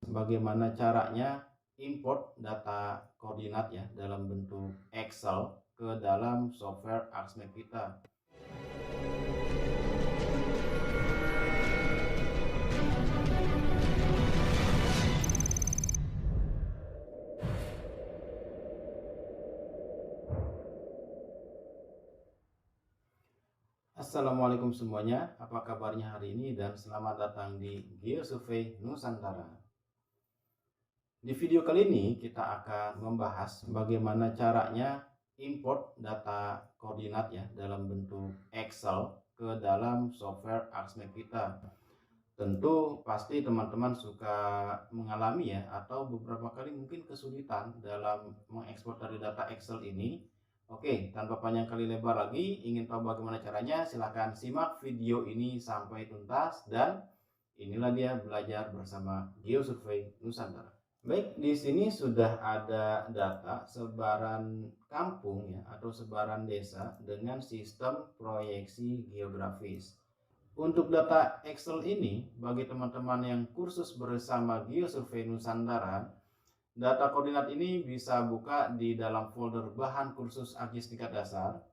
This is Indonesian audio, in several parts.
Bagaimana caranya import data koordinat ya dalam bentuk Excel ke dalam software ArcMap kita. Assalamualaikum semuanya, apa kabarnya hari ini dan selamat datang di GeoSurvey Nusantara. Di video kali ini kita akan membahas bagaimana caranya import data koordinat ya dalam bentuk Excel ke dalam software ArcMap kita. Tentu pasti teman-teman suka mengalami ya atau beberapa kali mungkin kesulitan dalam mengekspor dari data Excel ini. Oke, tanpa panjang kali lebar lagi, ingin tahu bagaimana caranya? Silahkan simak video ini sampai tuntas dan inilah dia belajar bersama GeoSurvey Nusantara. Baik, di sini sudah ada data sebaran kampung ya atau sebaran desa dengan sistem proyeksi geografis. Untuk data Excel ini, bagi teman-teman yang kursus bersama GeoSurvey Nusantara, data koordinat ini bisa buka di dalam folder bahan kursus ArcGIS tingkat dasar.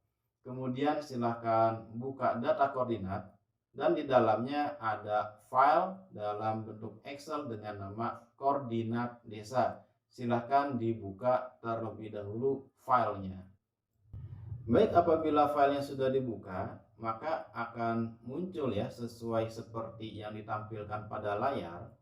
Kemudian silahkan buka data koordinat dan di dalamnya ada file dalam bentuk Excel dengan nama koordinat desa. Silahkan dibuka terlebih dahulu filenya. Baik, apabila filenya sudah dibuka, maka akan muncul ya sesuai seperti yang ditampilkan pada layar.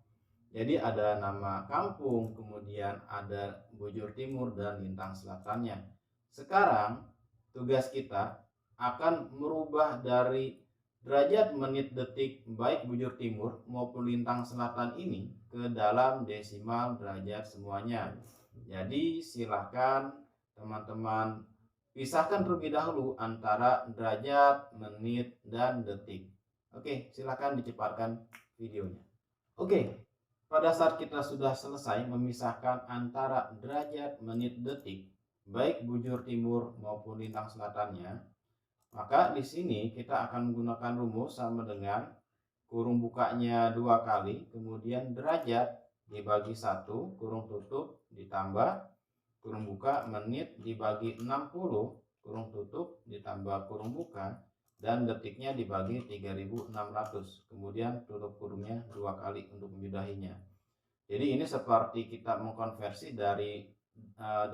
Jadi ada nama kampung, kemudian ada bujur timur dan lintang selatannya. Sekarang tugas kita akan merubah dari derajat, menit, detik baik bujur timur maupun lintang selatan ini ke dalam desimal derajat semuanya. Jadi silahkan teman-teman pisahkan terlebih dahulu antara derajat, menit, dan detik. Oke, silahkan dicepatkan videonya. Oke, pada saat kita sudah selesai memisahkan antara derajat, menit, detik, baik bujur timur maupun lintang selatannya, maka di sini kita akan menggunakan rumus sama dengan kurung bukanya 2 kali, kemudian derajat dibagi 1, kurung tutup, ditambah kurung buka menit dibagi 60, kurung tutup, ditambah kurung buka, dan detiknya dibagi 3600, kemudian tutup kurungnya 2 kali untuk menyudahinya. Jadi ini seperti kita mengkonversi dari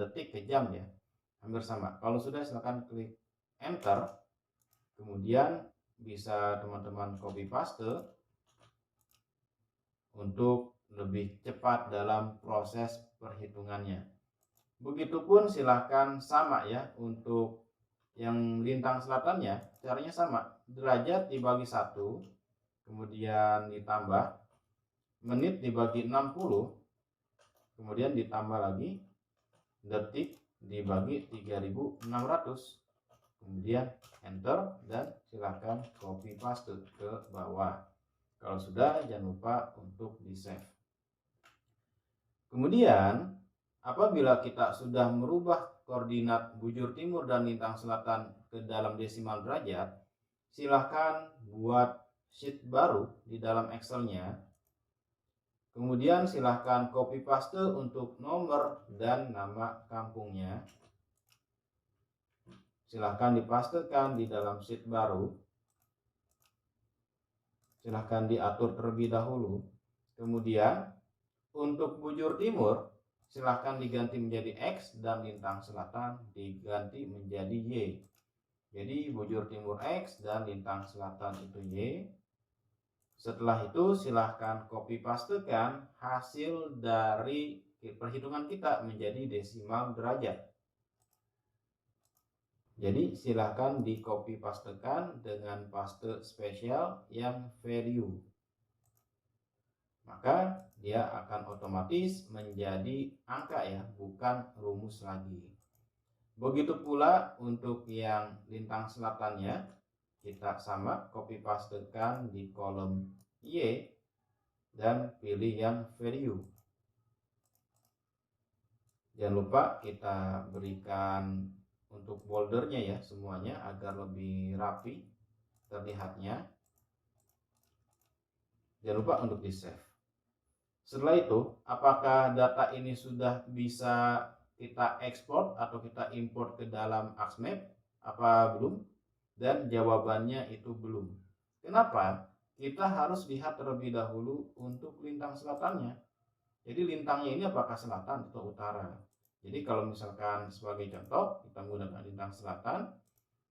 detik ke jam ya, hampir sama. Kalau sudah silakan klik enter, kemudian bisa teman-teman copy paste untuk lebih cepat dalam proses perhitungannya. Begitupun silahkan sama ya untuk yang lintang selatannya, caranya sama, derajat dibagi 1, kemudian ditambah menit dibagi 60, kemudian ditambah lagi detik dibagi 3600, kemudian enter dan silahkan copy paste ke bawah. Kalau sudah, jangan lupa untuk di save. Kemudian apabila kita sudah merubah koordinat bujur timur dan lintang selatan ke dalam desimal derajat, silahkan buat sheet baru di dalam Excelnya. Kemudian silahkan copy paste untuk nomor dan nama kampungnya. Silahkan dipastekan di dalam sheet baru. Silahkan diatur terlebih dahulu. Kemudian untuk bujur timur silahkan diganti menjadi X dan lintang selatan diganti menjadi Y. Jadi bujur timur X dan lintang selatan itu Y. Setelah itu silahkan copy pastekan hasil dari perhitungan kita menjadi desimal derajat. Jadi silahkan di copy pastekan dengan paste spesial yang value. Maka dia akan otomatis menjadi angka ya, bukan rumus lagi. Begitu pula untuk yang lintang selatannya, kita sama copy pastekan di kolom Y dan pilih yang value. Jangan lupa kita berikan untuk boldernya ya semuanya agar lebih rapi terlihatnya. Jangan lupa untuk di save. Setelah itu, apakah data ini sudah bisa kita ekspor atau kita import ke dalam AXMap? Apa belum? Dan jawabannya itu belum. Kenapa? Kita harus lihat terlebih dahulu untuk lintang selatannya. Jadi lintangnya ini apakah selatan atau utara? Jadi kalau misalkan sebagai contoh kita menggunakan lintang selatan,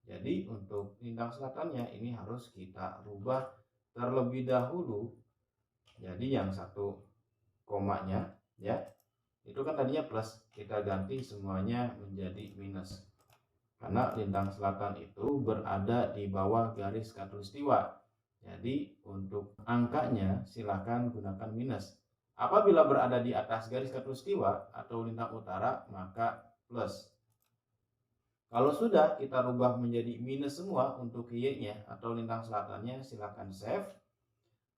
jadi untuk lintang selatannya ini harus kita rubah terlebih dahulu. Jadi yang satu komanya ya itu kan tadinya plus, kita ganti semuanya menjadi minus karena lintang selatan itu berada di bawah garis khatulistiwa. Jadi untuk angkanya silahkan gunakan minus. Apabila berada di atas garis khatulistiwa atau lintang utara maka plus. Kalau sudah kita rubah menjadi minus semua untuk y-nya atau lintang selatannya, silahkan save.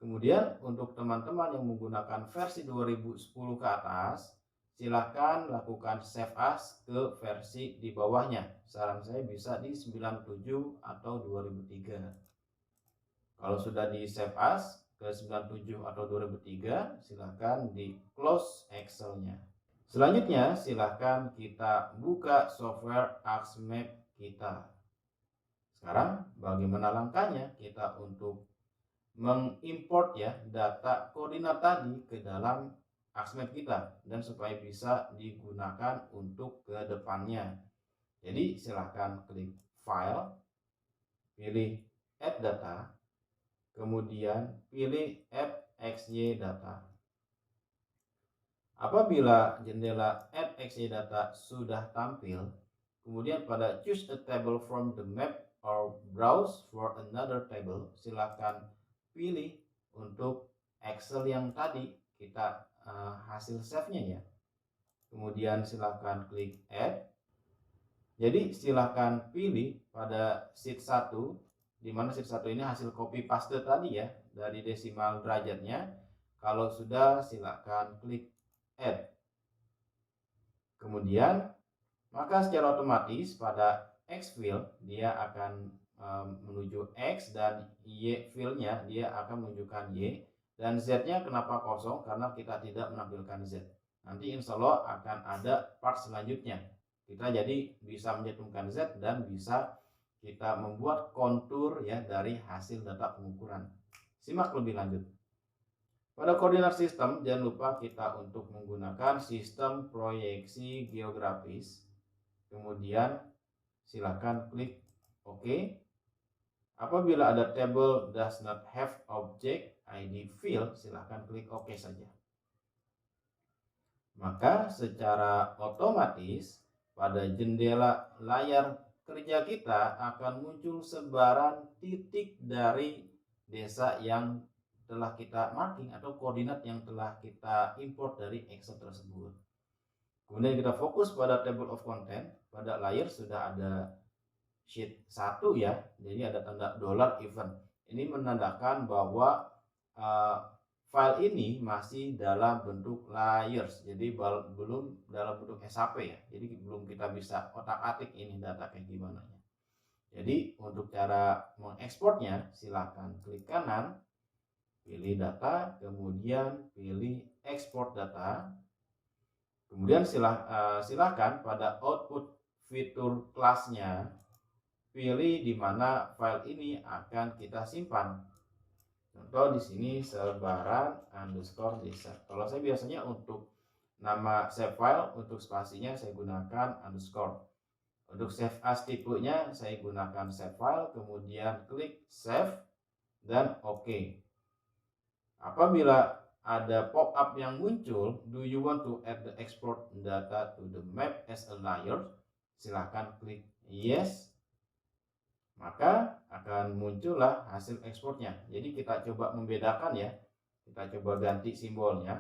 Kemudian untuk teman-teman yang menggunakan versi 2010 ke atas, silahkan lakukan save as ke versi di bawahnya. Saran saya bisa di 97 atau 2003. Kalau sudah di save as ke 97 atau 2003, silahkan di close Excel-nya. Selanjutnya, silahkan kita buka software AXMap kita. Sekarang, bagaimana langkahnya kita untuk mengimport ya data koordinat tadi ke dalam AXMap kita dan supaya bisa digunakan untuk ke depannya. Jadi silahkan klik file, pilih add data, kemudian pilih add xy data. Apabila jendela add xy data sudah tampil, kemudian pada choose a table from the map or browse for another table, silakan pilih untuk Excel yang tadi kita hasil save-nya ya. Kemudian silakan klik add. Jadi silakan pilih pada sheet 1, di mana sheet 1 ini hasil copy paste tadi ya dari desimal derajatnya. Kalau sudah silakan klik add. Kemudian maka secara otomatis pada X field dia akan menuju X dan Y field-nya dia akan menunjukkan Y, dan Z-nya kenapa kosong? Karena kita tidak menampilkan Z. Nanti insya Allah akan ada part selanjutnya. Kita jadi bisa mencantumkan Z dan bisa kita membuat kontur ya dari hasil data pengukuran. Simak lebih lanjut. Pada koordinat sistem, jangan lupa kita untuk menggunakan sistem proyeksi geografis. Kemudian silakan klik OK. Apabila ada table does not have object ID field, silakan klik OK saja. Maka secara otomatis pada jendela layar kerja kita akan muncul sebaran titik dari desa yang telah kita marking atau koordinat yang telah kita import dari Excel tersebut. Kemudian kita fokus pada table of content. Pada layar sudah ada sheet 1 ya, jadi ada tanda $event. Ini menandakan bahwa file ini masih dalam bentuk layers, jadi belum dalam bentuk SAP ya, jadi belum kita bisa otak-atik ini data kayak gimana ya. Jadi untuk cara mengekspornya silahkan klik kanan, pilih data, kemudian pilih export data. Kemudian silahkan pada output fitur kelasnya pilih di mana file ini akan kita simpan. Contoh di sini sebaran underscore desa. Kalau saya biasanya untuk nama save file, untuk spasinya saya gunakan underscore. Untuk save as tipenya saya gunakan save file, kemudian klik save dan OK. Apabila ada pop-up yang muncul, do you want to add the export data to the map as a layer? Silahkan klik yes. Maka akan muncullah hasil ekspornya. Jadi kita coba membedakan ya. Kita coba ganti simbolnya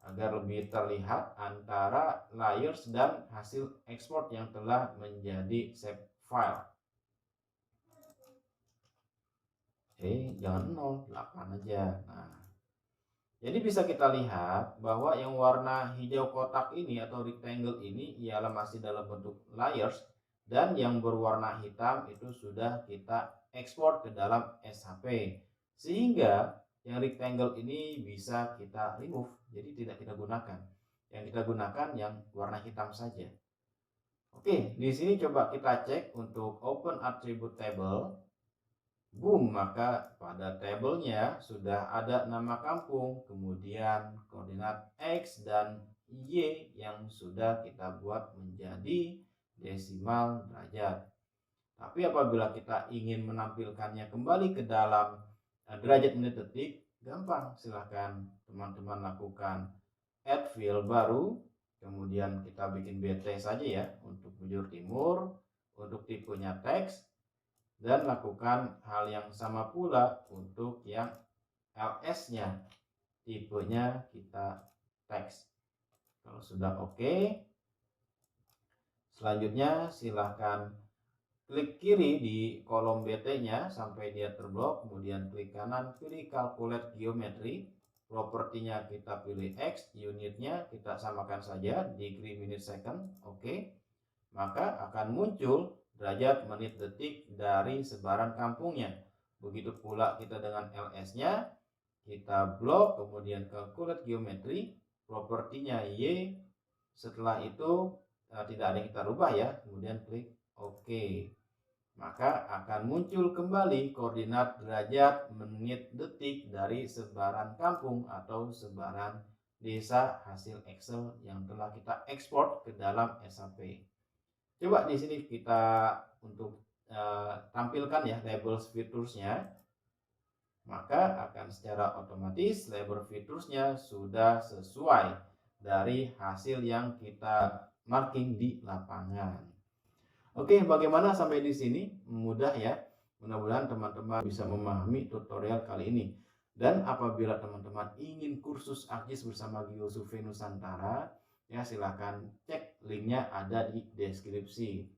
agar lebih terlihat antara layers dan hasil ekspor yang telah menjadi save file. Jangan 0, 8 aja. Nah, jadi bisa kita lihat bahwa yang warna hijau kotak ini atau rectangle ini ialah masih dalam bentuk layers, dan yang berwarna hitam itu sudah kita ekspor ke dalam SHP. Sehingga Yang rectangle ini bisa kita remove, jadi tidak kita gunakan. Yang kita gunakan yang warna hitam saja. Oke, di sini coba kita cek untuk open attribute table. Boom, maka pada tabelnya sudah ada nama kampung, kemudian koordinat X dan Y yang sudah kita buat menjadi desimal derajat. Tapi apabila kita ingin menampilkannya kembali ke dalam derajat menit detik, gampang. Silahkan teman-teman lakukan add field baru, kemudian kita bikin BT saja ya untuk bujur timur, untuk tipenya teks, dan lakukan hal yang sama pula untuk yang LS-nya, tipenya kita teks. Kalau sudah oke, selanjutnya silahkan klik kiri di kolom BT-nya sampai dia terblok, kemudian klik kanan, pilih calculate geometry, propertinya kita pilih X, unitnya kita samakan saja degree minute second, oke. Maka akan muncul derajat menit detik dari sebaran kampungnya. Begitu pula kita dengan LS-nya, kita blok, kemudian calculate geometry, propertinya Y, setelah itu tidak ada yang kita rubah ya, kemudian klik OK. Maka akan muncul kembali koordinat derajat menit detik dari sebaran kampung atau sebaran desa hasil Excel yang telah kita ekspor ke dalam SAP. Coba di sini kita untuk tampilkan ya label featuresnya, maka akan secara otomatis label featuresnya sudah sesuai dari hasil yang kita marking di lapangan. Oke, bagaimana sampai di sini? Mudah ya. Mudah-mudahan teman-teman bisa memahami tutorial kali ini. Dan apabila teman-teman ingin kursus ArcGIS bersama Geosurvey Nusantara, ya silahkan cek linknya ada di deskripsi.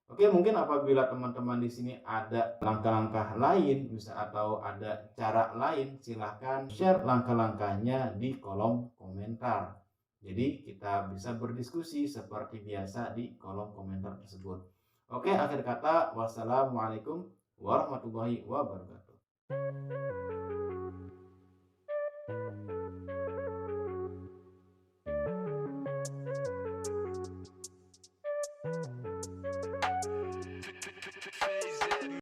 Oke, mungkin apabila teman-teman di sini ada langkah-langkah lain, bisa atau ada cara lain, silahkan share langkah-langkahnya di kolom komentar. Jadi kita bisa berdiskusi seperti biasa di kolom komentar tersebut. Oke, akhir kata, wassalamualaikum warahmatullahi wabarakatuh.